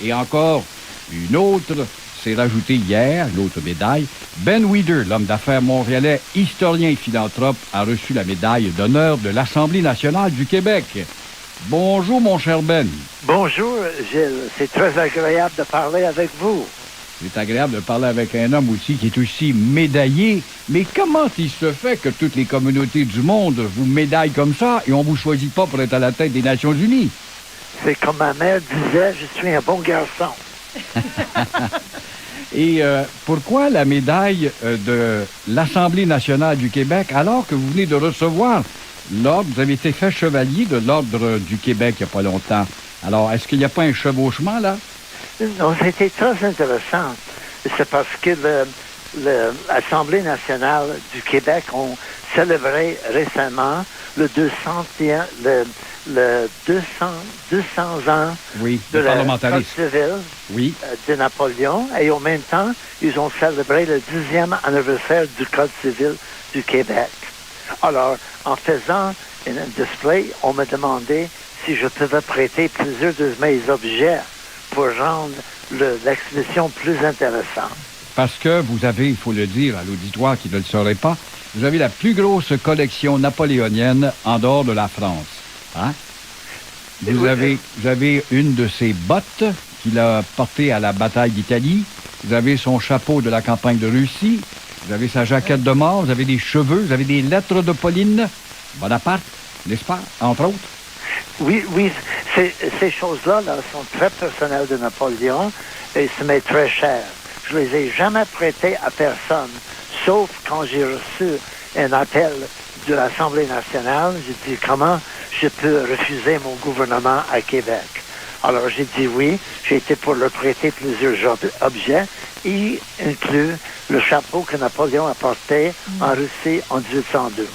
Et encore une autre s'est rajoutée hier, l'autre médaille. Ben Weider, l'homme d'affaires montréalais, historien et philanthrope, a reçu la médaille d'honneur de l'Assemblée nationale du Québec. Bonjour, mon cher Ben. Bonjour, Gilles. C'est très agréable de parler avec vous. C'est agréable de parler avec un homme aussi qui est aussi médaillé. Mais comment il se fait que toutes les communautés du monde vous médaillent comme ça et on vous choisit pas pour être à la tête des Nations unies? C'est comme ma mère disait, je suis un bon garçon. Et pourquoi la médaille de l'Assemblée nationale du Québec alors que vous venez de recevoir l'ordre, vous avez été fait chevalier de l'Ordre du Québec il n'y a pas longtemps. Alors, est-ce qu'il n'y a pas un chevauchement là? Non, c'était très intéressant. C'est parce que l'Assemblée nationale du Québec ont célébré récemment le 200 ans oui, de la Code parlementarisme civile oui. De Napoléon. Et en même temps, ils ont célébré le 10e anniversaire du Code civil du Québec. Alors, en faisant un display, on m'a demandé si je pouvais prêter plusieurs de mes objets pour rendre l'exposition plus intéressante. Parce que vous avez, il faut le dire à l'auditoire qui ne le saurait pas, vous avez la plus grosse collection napoléonienne en dehors de la France. Hein? Vous avez une de ses bottes qu'il a portées à la bataille d'Italie. Vous avez son chapeau de la campagne de Russie. Vous avez sa jaquette de mort. Vous avez des cheveux. Vous avez des lettres de Pauline Bonaparte, n'est-ce pas, entre autres? Oui. Ces choses-là sont très personnelles de Napoléon et ça m'est très cher. Je les ai jamais prêtées à personne, sauf quand j'ai reçu un appel de l'Assemblée nationale. J'ai dit, comment je peux refuser mon gouvernement à Québec? Alors, j'ai dit oui. J'ai été pour leur prêter plusieurs objets, y inclut le chapeau que Napoléon a porté en Russie en 1812.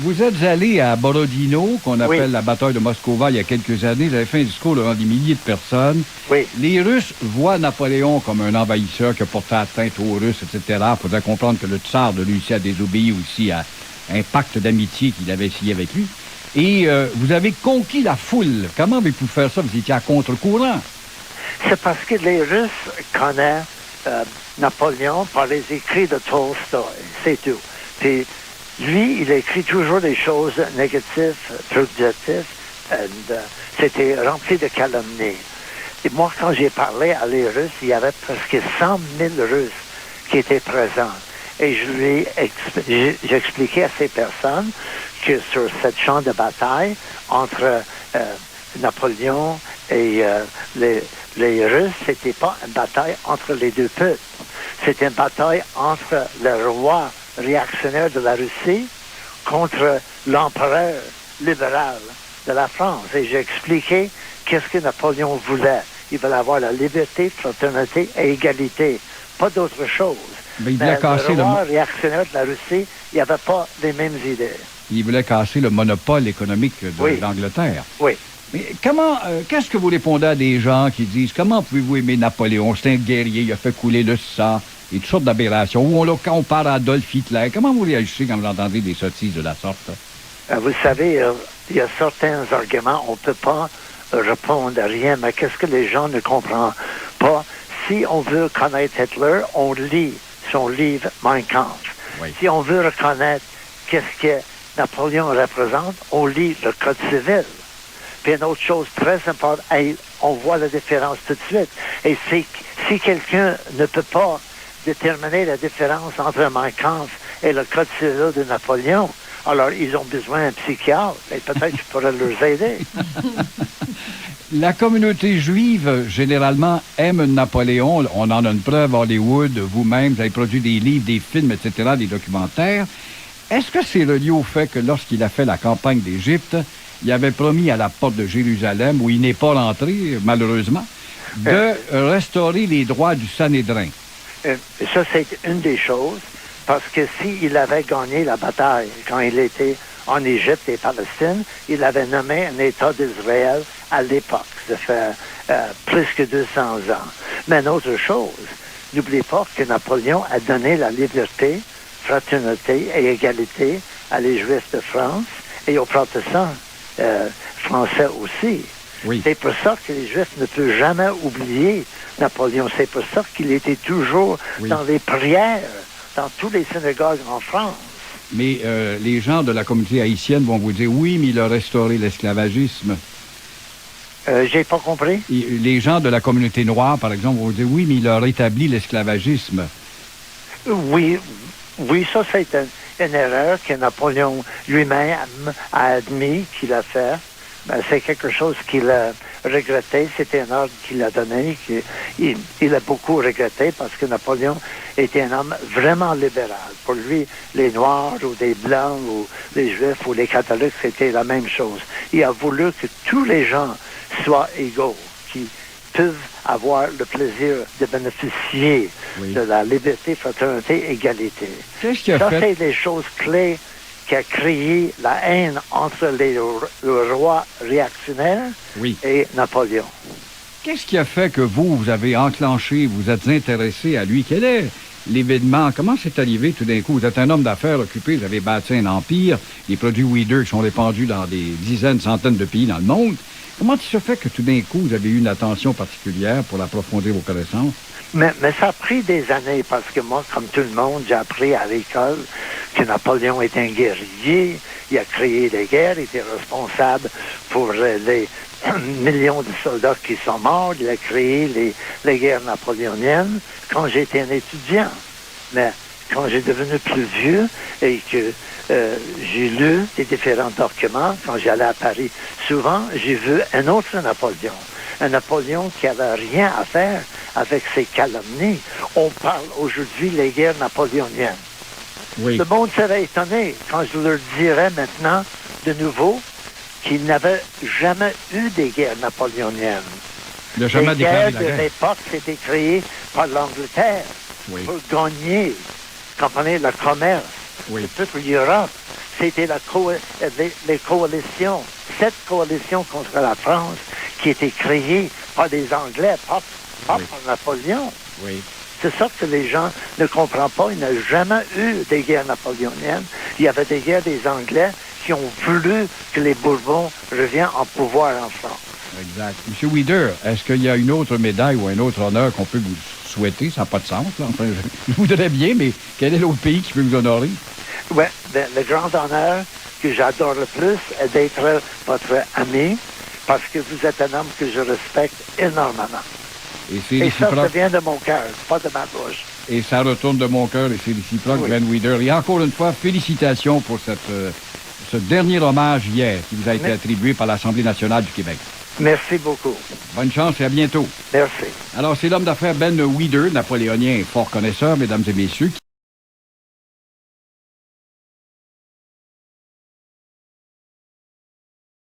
Vous êtes allé à Borodino, qu'on appelle la bataille de Moscova, il y a quelques années. Vous avez fait un discours devant des milliers de personnes. Oui. Les Russes voient Napoléon comme un envahisseur qui a porté atteinte aux Russes, etc. Il faudrait comprendre que le tsar de Russie a désobéi aussi à un pacte d'amitié qu'il avait signé avec lui. Et vous avez conquis la foule. Comment avez-vous pu faire ça? Vous étiez à contre-courant. C'est parce que les Russes connaissent Napoléon par les écrits de Tolstoï. C'est tout. Puis, lui, il écrit toujours des choses négatives, subjectives, et c'était rempli de calomnies. Et moi, quand j'ai parlé à les Russes, il y avait presque 100 000 Russes qui étaient présents. Et j'ai expliqué à ces personnes que sur cette champ de bataille entre Napoléon et les Russes, c'était pas une bataille entre les deux peuples. C'était une bataille entre le roi réactionnaire de la Russie contre l'empereur libéral de la France. Et j'ai expliqué qu'est-ce que Napoléon voulait. Il voulait avoir la liberté, fraternité et égalité. Pas d'autre chose. Mais il voulait casser le roi réactionnaire de la Russie, il n'y avait pas les mêmes idées. Il voulait casser le monopole économique de l'Angleterre. Oui. Mais qu'est-ce que vous répondez à des gens qui disent, comment pouvez-vous aimer Napoléon? C'est un guerrier, il a fait couler le sang. Et toutes sortes d'aberrations. Ou quand on parle à Adolf Hitler, comment vous réagissez quand vous entendez des sottises de la sorte? Vous savez, il y a certains arguments, on ne peut pas répondre à rien, mais qu'est-ce que les gens ne comprennent pas? Si on veut connaître Hitler, on lit son livre Mein Kampf. Oui. Si on veut reconnaître qu'est-ce que Napoléon représente, on lit le Code civil. Puis une autre chose très importante, on voit la différence tout de suite. Et si quelqu'un ne peut pas déterminer la différence entre Mein Kampf et le Code civil de Napoléon, alors ils ont besoin d'un psychiatre et peut-être je pourrais leur aider. La communauté juive, généralement, aime Napoléon. On en a une preuve à Hollywood. Vous-même, vous avez produit des livres, des films, etc., des documentaires. Est-ce que c'est relié au fait que lorsqu'il a fait la campagne d'Égypte, il avait promis à la porte de Jérusalem, où il n'est pas rentré, malheureusement, de restaurer les droits du Sanhédrin? Ça, c'est une des choses, parce que s'il avait gagné la bataille quand il était en Égypte et Palestine, il avait nommé un État d'Israël à l'époque. Ça fait plus que 200 ans. Mais une autre chose, n'oubliez pas que Napoléon a donné la liberté, fraternité et égalité à les Juifs de France et aux protestants français aussi. Oui. C'est pour ça que les Juifs ne peuvent jamais oublier Napoléon. C'est pour ça qu'il était toujours dans les prières, dans tous les synagogues en France. Mais les gens de la communauté haïtienne vont vous dire, oui, mais il a restauré l'esclavagisme. J'ai pas compris. Les gens de la communauté noire, par exemple, vont vous dire, oui, mais il a rétabli l'esclavagisme. Oui, ça c'est une erreur que Napoléon lui-même a admis qu'il a fait. Ben, c'est quelque chose qu'il a regretté. C'était un ordre qu'il a donné. Il a beaucoup regretté parce que Napoléon était un homme vraiment libéral. Pour lui, les Noirs ou les Blancs ou les Juifs ou les catholiques, c'était la même chose. Il a voulu que tous les gens soient égaux, qui peuvent avoir le plaisir de bénéficier de la liberté, fraternité, égalité. Qu'est-ce qui a Ça, fait... c'est les choses clés qui a créé la haine entre le roi réactionnaire et Napoléon. Qu'est-ce qui a fait que vous avez enclenché, vous êtes intéressé à lui? Quel est l'événement? Comment c'est arrivé tout d'un coup? Vous êtes un homme d'affaires occupé, vous avez bâti un empire, les produits Weider qui sont répandus dans des dizaines, centaines de pays dans le monde. Comment ça se fait que tout d'un coup, vous avez eu une attention particulière pour approfondir vos connaissances? Mais ça a pris des années parce que moi, comme tout le monde, j'ai appris à l'école que Napoléon est un guerrier. Il a créé des guerres, il était responsable pour les millions de soldats qui sont morts. Il a créé les guerres napoléoniennes quand j'étais un étudiant. Mais quand j'ai devenu plus vieux et que j'ai lu les différents documents, quand j'allais à Paris, souvent, j'ai vu un autre Napoléon. Un Napoléon qui n'avait rien à faire avec ses calomnies. On parle aujourd'hui des guerres napoléoniennes. Oui. Le monde serait étonné quand je leur dirais maintenant, de nouveau, qu'il n'avait jamais eu des guerres napoléoniennes. Il n'a jamais déclaré la guerre. Les guerres de guerre. l'époque, c'était créé par l'Angleterre pour gagner, comprenez, le commerce. Le peuple d'Europe, c'était les coalitions, 7 coalitions contre la France qui étaient créées par des Anglais, pas par Napoléon. Oui. C'est ça que les gens ne comprennent pas. Il n'y a jamais eu des guerres napoléoniennes. Il y avait des guerres des Anglais qui ont voulu que les Bourbons reviennent en pouvoir en France. Exact. M. Weider, est-ce qu'il y a une autre médaille ou un autre honneur qu'on peut vous souhaiter? Ça n'a pas de sens, là. Enfin, je voudrais bien, mais quel est l'autre pays qui peut vous honorer? Oui, le grand honneur que j'adore le plus est d'être votre ami, parce que vous êtes un homme que je respecte énormément. Et ça vient de mon cœur, pas de ma bouche. Et ça retourne de mon cœur, et c'est réciproque, Ben Weider. Et encore une fois, félicitations pour ce dernier hommage hier qui vous a été attribué par l'Assemblée nationale du Québec. Merci beaucoup. Bonne chance et à bientôt. Merci. Alors, c'est l'homme d'affaires Ben Weider, napoléonien et fort connaisseur, mesdames et messieurs,